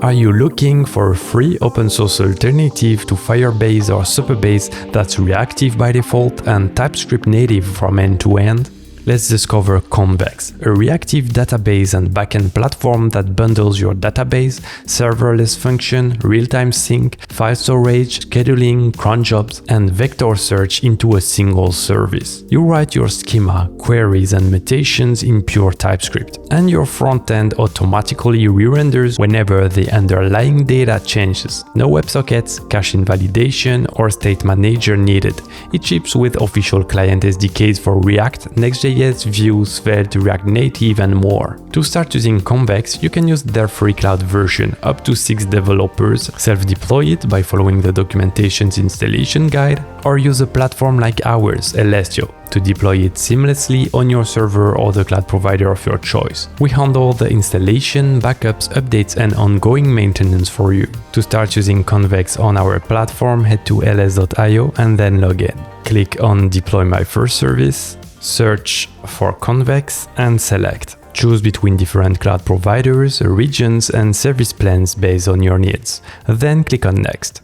Are you looking for a free open source alternative to Firebase or Supabase that's reactive by default and TypeScript-native from end to end? Let's discover Convex, a reactive database and backend platform that bundles your database, serverless function, real-time sync, file storage, scheduling, cron jobs, and vector search into a single service. You write your schema, queries, and mutations in pure TypeScript, and your frontend automatically re-renders whenever the underlying data changes. No WebSockets, cache invalidation, or state manager needed. It ships with official client SDKs for React, Next.js, Vue, Svelte, React Native, and more. To start using Convex, you can use their free cloud version, up to 6 developers, self-deploy it by following the documentation's installation guide, or use a platform like ours, Elestio, to deploy it seamlessly on your server or the cloud provider of your choice. We handle the installation, backups, updates, and ongoing maintenance for you. To start using Convex on our platform, head to ls.io and then log in. Click on Deploy my first service, search for Convex and select. Choose between different cloud providers, regions, and service plans based on your needs. Then click on Next.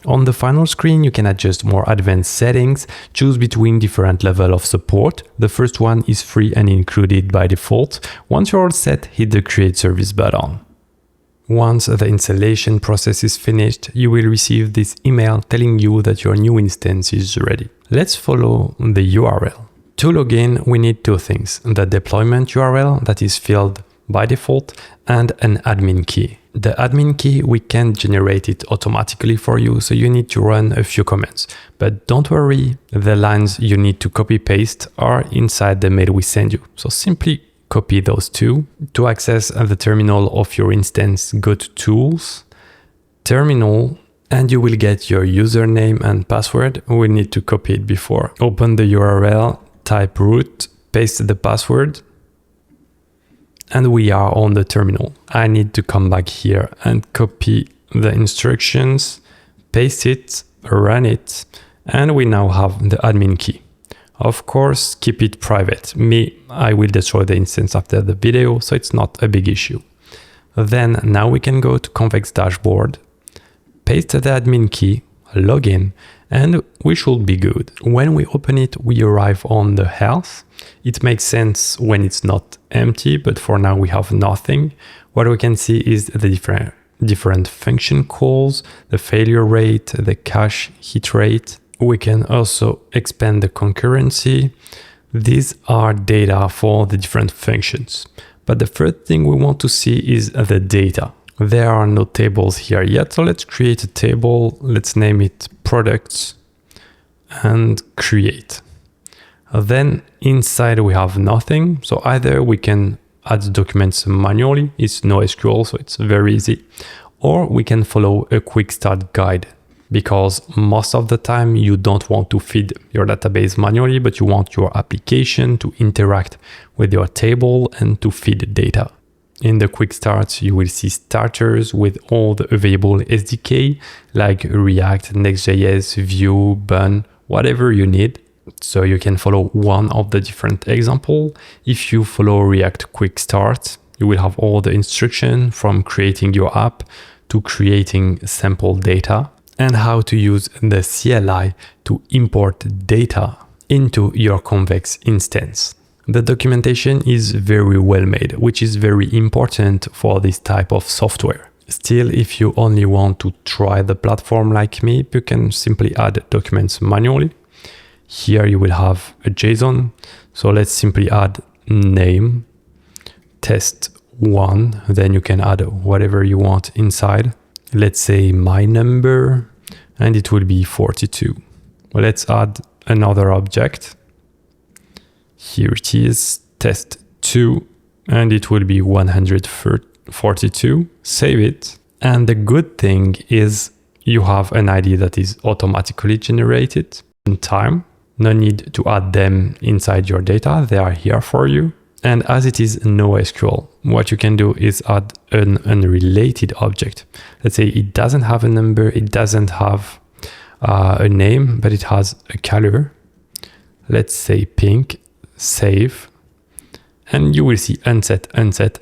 On the final screen, you can adjust more advanced settings, choose between different levels of support. The first one is free and included by default. Once you're all set, hit the Create Service button. Once the installation process is finished, you will receive this email telling you that your new instance is ready. Let's follow the URL. To log in, we need two things: the deployment URL that is filled by default and an admin key. The admin key, we can't generate it automatically for you, so you need to run a few commands. But don't worry, the lines you need to copy paste are inside the mail we send you. So simply copy those two. To access the terminal of your instance, go to Tools, Terminal, and you will get your username and password. We need to copy it before. Open the URL, type root, paste the password, and we are on the terminal. I need to come back here and copy the instructions, paste it, run it, and we now have the admin key. Of course, keep it private. I will destroy the instance after the video, so it's not a big issue. Then now we can go to Convex dashboard, paste the admin key, log in, and we should be good. When we open it, we arrive on the health. It makes sense when it's not empty, but for now we have nothing. What we can see is the different function calls, the failure rate, the cache hit rate. We can also expand the concurrency. These are data for the different functions. But the first thing we want to see is the data. There are no tables here yet, so let's create a table. Let's name it products and create. Then inside we have nothing. So either we can add documents manually, it's NoSQL, so it's very easy, or we can follow a quick start guide, because most of the time you don't want to feed your database manually, but you want your application to interact with your table and to feed data. In the quick start, you will see starters with all the available SDK like React, Next.js, Vue, Bun, whatever you need. So you can follow one of the different examples. If you follow React Quick Start, you will have all the instructions from creating your app to creating sample data and how to use the CLI to import data into your Convex instance. The documentation is very well made, which is very important for this type of software. Still, if you only want to try the platform like me, you can simply add documents manually. Here you will have a JSON. So let's simply add name, test1, then you can add whatever you want inside. Let's say my number, and it will be 42. Well, let's add another object. Here it is, test2, and it will be 142. Save it. And the good thing is you have an ID that is automatically generated in time. No need to add them inside your data. They are here for you. And as it is NoSQL, what you can do is add an unrelated object. Let's say it doesn't have a number, it doesn't have a name, but it has a color. Let's say pink, save. and you will see unset,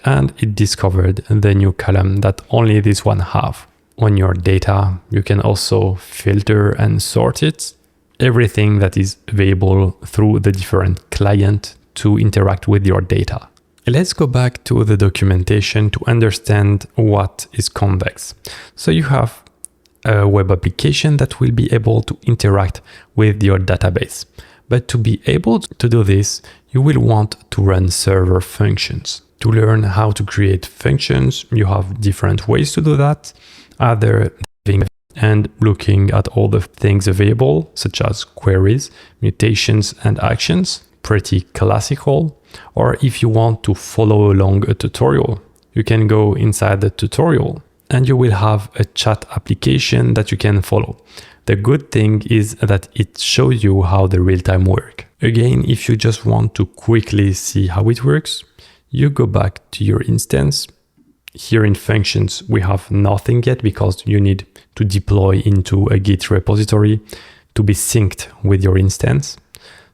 and it discovered the new column that only this one have. On your data, you can also filter and sort it. Everything that is available through the different client to interact with your data. Let's go back to the documentation to understand what is Convex. So you have a web application that will be able to interact with your database. But to be able to do this, you will want to run server functions. To learn how to create functions, you have different ways to do that, either and looking at all the things available, such as queries, mutations, and actions, pretty classical. Or if you want to follow along a tutorial, you can go inside the tutorial and you will have a chat application that you can follow. The good thing is that it shows you how the real-time work. Again, if you just want to quickly see how it works, you go back to your instance. Here in functions, we have nothing yet because you need to deploy into a Git repository to be synced with your instance.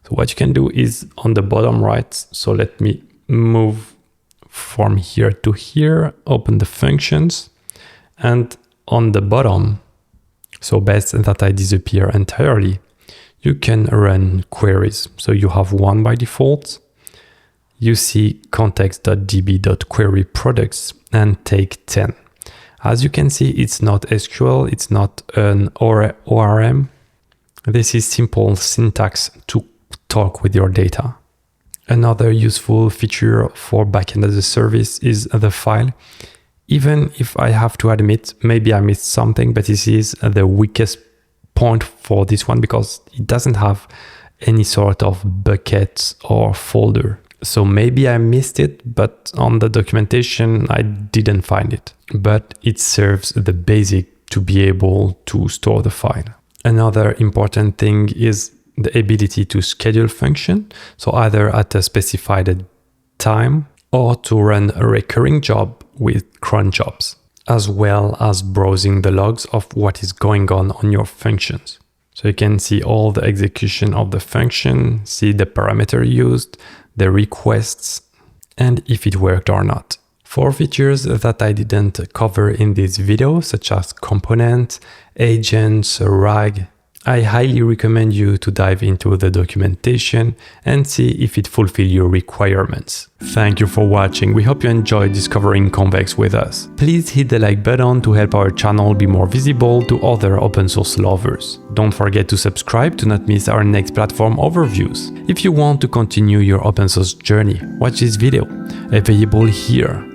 So what you can do is on the bottom right. So let me move from here to here, open the functions, and on the bottom, so best that I disappear entirely, you can run queries. So you have one by default. You see context.db.query products and take 10. As you can see, it's not SQL, it's not an ORM. This is simple syntax to talk with your data. Another useful feature for backend as a service is the file. Even if I have to admit, maybe I missed something, but this is the weakest point for this one because it doesn't have any sort of bucket or folder. So maybe I missed it, but on the documentation, I didn't find it. But it serves the basic to be able to store the file. Another important thing is the ability to schedule function. So either at a specified time or to run a recurring job with cron jobs, as well as browsing the logs of what is going on your functions. So you can see all the execution of the function, see the parameter used, the requests, and if it worked or not. For features that I didn't cover in this video, such as component, agents, RAG, I highly recommend you to dive into the documentation and see if it fulfills your requirements. Thank you for watching. We hope you enjoyed discovering Convex with us. Please hit the like button to help our channel be more visible to other open source lovers. Don't forget to subscribe to not miss our next platform overviews. If you want to continue your open source journey, watch this video, available here.